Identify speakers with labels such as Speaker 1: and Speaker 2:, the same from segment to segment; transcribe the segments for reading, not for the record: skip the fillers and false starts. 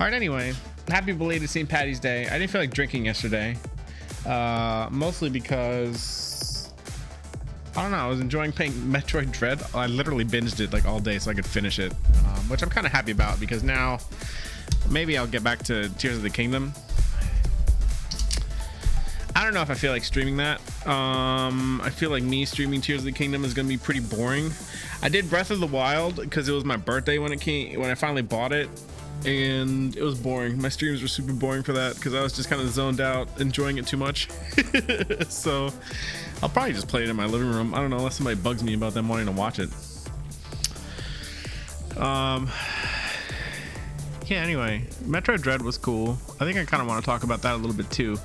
Speaker 1: All right, anyway, happy belated St. Patty's Day. I didn't feel like drinking yesterday, mostly because, I don't know, I was enjoying playing Metroid Dread. I literally binged it like all day so I could finish it, which I'm kind of happy about because now maybe I'll get back to Tears of the Kingdom. I don't know if I feel like streaming that. I feel like me streaming Tears of the Kingdom is gonna be pretty boring. I did Breath of the Wild because it was my birthday when I finally bought it, and it was boring. My streams were super boring for that because I was just kind of zoned out, enjoying it too much. So I'll probably just play it in my living room. I don't know, unless somebody bugs me about them wanting to watch it. Yeah, anyway, Metroid Dread was cool. I think I kind of want to talk about that a little bit too,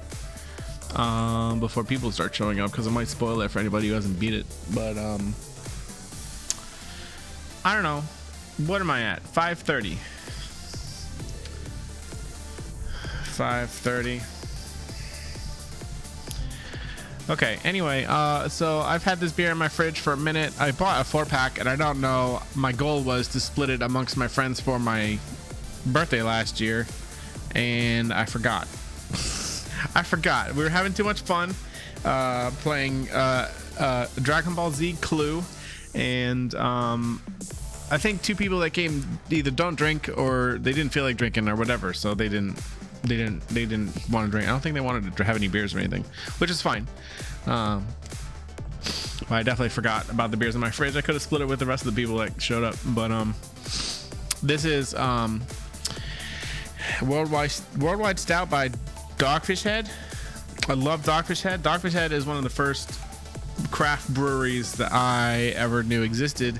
Speaker 1: before people start showing up, because it might spoil it for anybody who hasn't beat it. But I don't know, what am I at? 5:30. Okay, anyway, so I've had this beer in my fridge for a minute. I bought a 4-pack, and I don't know, my goal was to split it amongst my friends for my birthday last year, and I forgot. We were having too much fun playing Dragon Ball Z Clue, and I think two people that came either don't drink or they didn't feel like drinking or whatever, so they didn't want to drink. I don't think they wanted to have any beers or anything, which is fine. But I definitely forgot about the beers in my fridge. I could have split it with the rest of the people that showed up, but this is Worldwide Stout by Dogfish Head. I love Dogfish Head. Dogfish Head is one of the first craft breweries that I ever knew existed,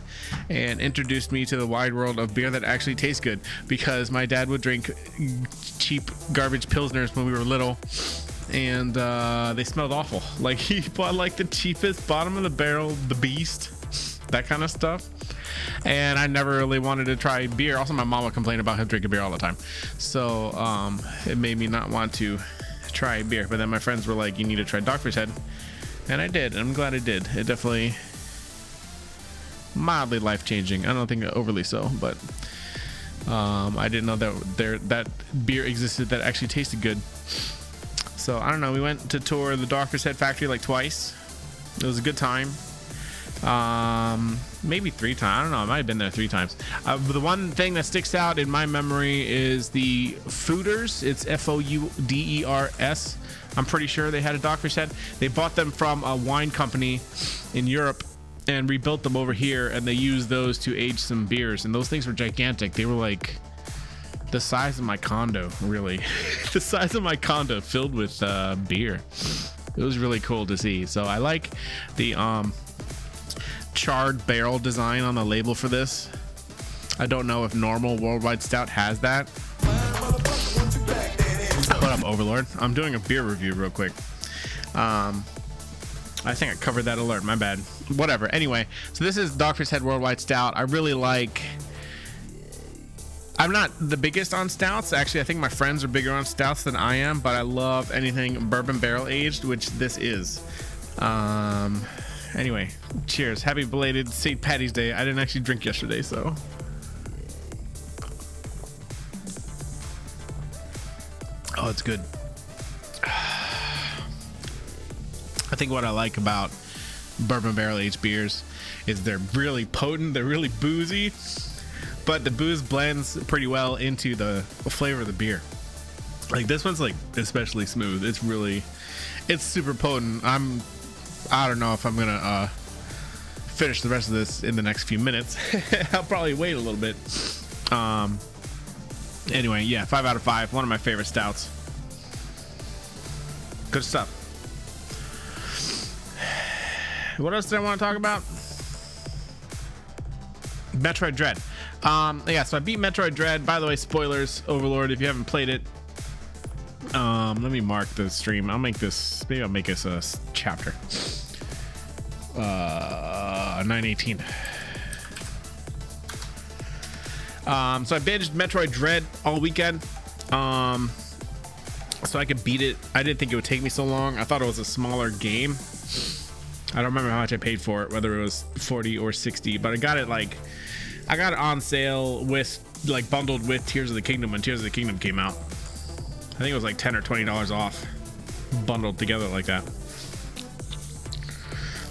Speaker 1: and introduced me to the wide world of beer that actually tastes good, because my dad would drink cheap garbage pilsners when we were little, and they smelled awful. Like, he bought like the cheapest bottom of the barrel, the Beast, that kind of stuff, and I never really wanted to try beer. Also, my mom would complain about him drinking beer all the time, so it made me not want to try beer. But then my friends were like, you need to try Dogfish Head, and I did, and I'm glad I did. It definitely mildly life-changing. I don't think overly so, but I didn't know that beer existed that actually tasted good. So I don't know, we went to tour the Dogfish Head factory like twice. It was a good time. Maybe 3 times. I don't know, I might have been there 3 times. The one thing that sticks out in my memory is the Fooders. It's Fouders. I'm pretty sure they had a Dogfish Head. They bought them from a wine company in Europe and rebuilt them over here, and they used those to age some beers, and those things were gigantic. They were like the size of my condo, really. The size of my condo, filled with beer. It was really cool to see. So I like the charred barrel design on the label for this. I don't know if normal Worldwide Stout has that. What up, Overlord? I'm doing a beer review real quick. I think I covered that alert, my bad. Whatever. Anyway, so this is Dogfish Head Worldwide Stout. I really like... I'm not the biggest on stouts. Actually, I think my friends are bigger on stouts than I am, but I love anything bourbon barrel aged, which this is. Anyway, cheers. Happy belated St. Patty's Day. I didn't actually drink yesterday, so... Oh, it's good. I think what I like about bourbon barrel aged beers is they're really potent, they're really boozy, but the booze blends pretty well into the flavor of the beer. Like, this one's like especially smooth. It's super potent. I don't know if I'm gonna finish the rest of this in the next few minutes. I'll probably wait a little bit. Anyway, yeah, 5 out of 5. One of my favorite stouts. Good stuff. What else did I want to talk about? Metroid Dread. Yeah, so I beat Metroid Dread. By the way, spoilers, Overlord, if you haven't played it. Let me mark the stream. Maybe I'll make this a chapter. 9:18. So I binged Metroid Dread all weekend, so I could beat it. I didn't think it would take me so long. I thought it was a smaller game. I don't remember how much I paid for it, whether it was 40 or 60, but I got it on sale with like bundled with Tears of the Kingdom when Tears of the Kingdom came out. I think it was like $10 or $20 off, bundled together like that.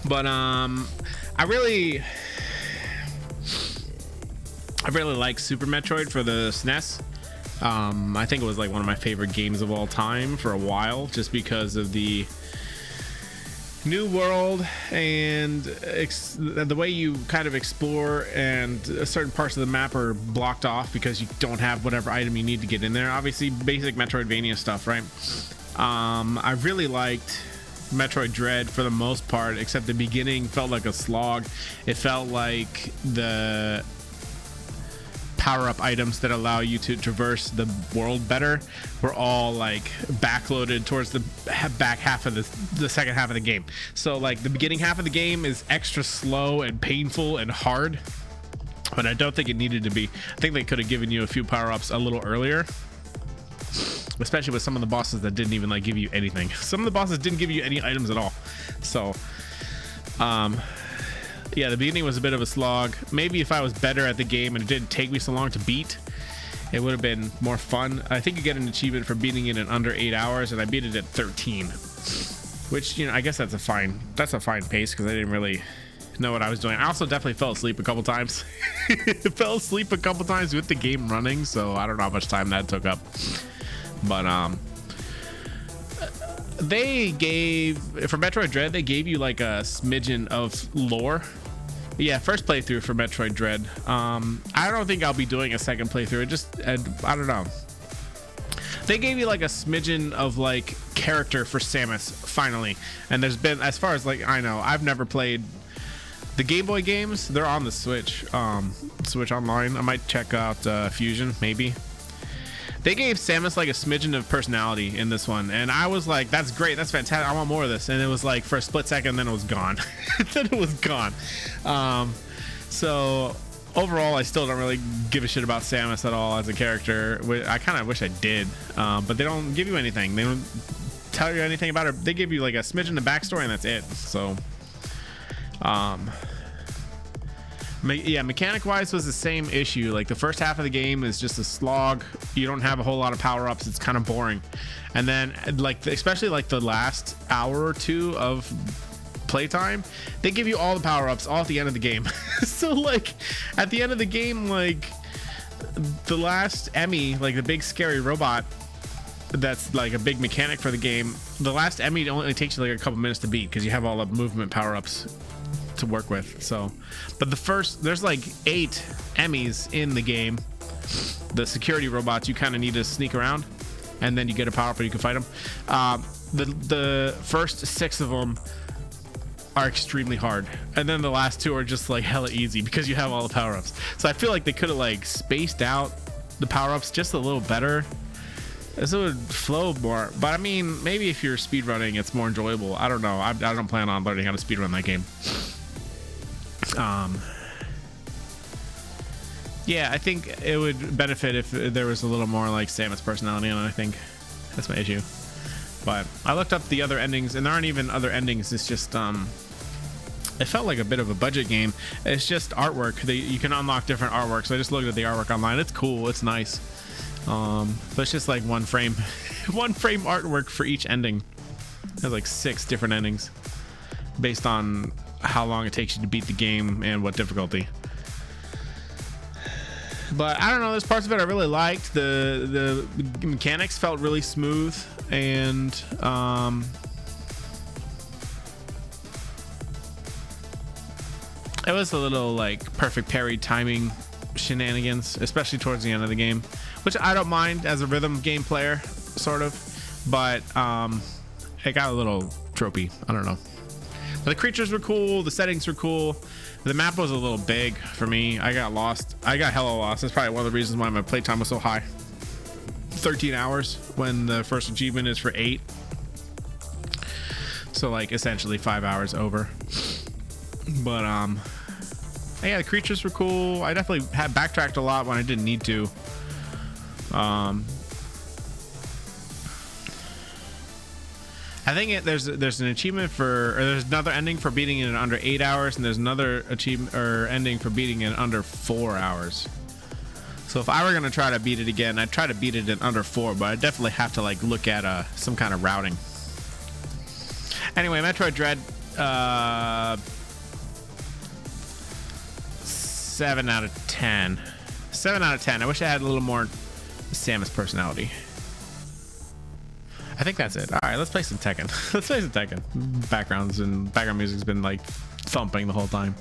Speaker 1: But I really like Super Metroid for the SNES. I think it was like one of my favorite games of all time for a while, just because of the new world and the way you kind of explore, and certain parts of the map are blocked off because you don't have whatever item you need to get in there. Obviously basic Metroidvania stuff, right? I really liked Metroid Dread for the most part, except the beginning felt like a slog. It felt like the power-up items that allow you to traverse the world better were all like backloaded towards the back half of the second half of the game. So like the beginning half of the game is extra slow and painful and hard, but I don't think it needed to be. I think they could have given you a few power-ups a little earlier, especially with some of the bosses that didn't even like give you anything. Some of the bosses didn't give you any items at all. So yeah, the beginning was a bit of a slog. Maybe if I was better at the game and it didn't take me so long to beat, it would have been more fun. I think you get an achievement for beating it in under 8 hours, and I beat it at 13, which, you know, I guess that's a fine pace, because I didn't really know what I was doing. I also definitely fell asleep a couple times. Fell asleep a couple times with the game running, so I don't know how much time that took up. But they gave, for Metroid Dread, they gave you like a smidgen of lore. Yeah, first playthrough for Metroid Dread. I don't think I'll be doing a second playthrough. I don't know. They gave you like a smidgen of like character for Samus finally, and there's been, as far as like I know, I've never played the Game Boy games. They're on the Switch, Switch Online. I might check out Fusion maybe. They gave Samus like a smidgen of personality in this one, and I was like, that's great, that's fantastic, I want more of this. And it was like for a split second, then it was gone. Then it was gone. So overall, I still don't really give a shit about Samus at all as a character. I kind of wish I did, but they don't give you anything. They don't tell you anything about her. They give you like a smidgen of backstory, and that's it. So yeah, mechanic wise was the same issue. Like the first half of the game is just a slog. You don't have a whole lot of power-ups. It's kind of boring. And then like especially like the last hour or two of playtime, they give you all the power-ups all at the end of the game. So like at the end of the game, like the last Emmy, like the big scary robot that's like a big mechanic for the game, the last Emmy only takes you like a couple minutes to beat because you have all the movement power-ups to work with. So but there's like 8 Emmys in the game. The security robots, you kind of need to sneak around, and then you get a power up and you can fight them. The first 6 of them are extremely hard, and then the last 2 are just like hella easy because you have all the power-ups. So I feel like they could have like spaced out the power-ups just a little better, so it would flow more. But I mean, maybe if you're speedrunning, it's more enjoyable. I don't know. I don't plan on learning how to speedrun that game. Yeah, I think it would benefit if there was a little more like Samus personality in it. I think that's my issue. But I looked up the other endings, and there aren't even other endings. It's just it felt like a bit of a budget game. It's just artwork. You can unlock different artwork. So I just looked at the artwork online. It's cool. It's nice. But it's just like one frame artwork for each ending. There's like 6 different endings based on how long it takes you to beat the game and what difficulty. But I don't know, there's parts of it I really liked. The mechanics felt really smooth, and it was a little like perfect parry timing shenanigans, especially towards the end of the game, which I don't mind as a rhythm game player, sort of, but it got a little tropey. I don't know. But the creatures were cool, the settings were cool. The map was a little big for me. I got lost. I got hella lost. That's probably one of the reasons why my playtime was so high. 13 hours when the first achievement is for 8. So like essentially 5 hours over. But yeah, the creatures were cool. I definitely had backtracked a lot when I didn't need to. I think there's an achievement for, or there's another ending for beating it in under 8 hours, and there's another achievement or ending for beating it in under 4 hours. So if I were gonna try to beat it again, I'd try to beat it in under 4, but I definitely have to like look at some kind of routing. Anyway, Metroid Dread, 7 out of 10. 7 out of 10. I wish I had a little more Samus personality. I think that's it. All right, let's play some Tekken. Let's play some Tekken. Background music's been like thumping the whole time.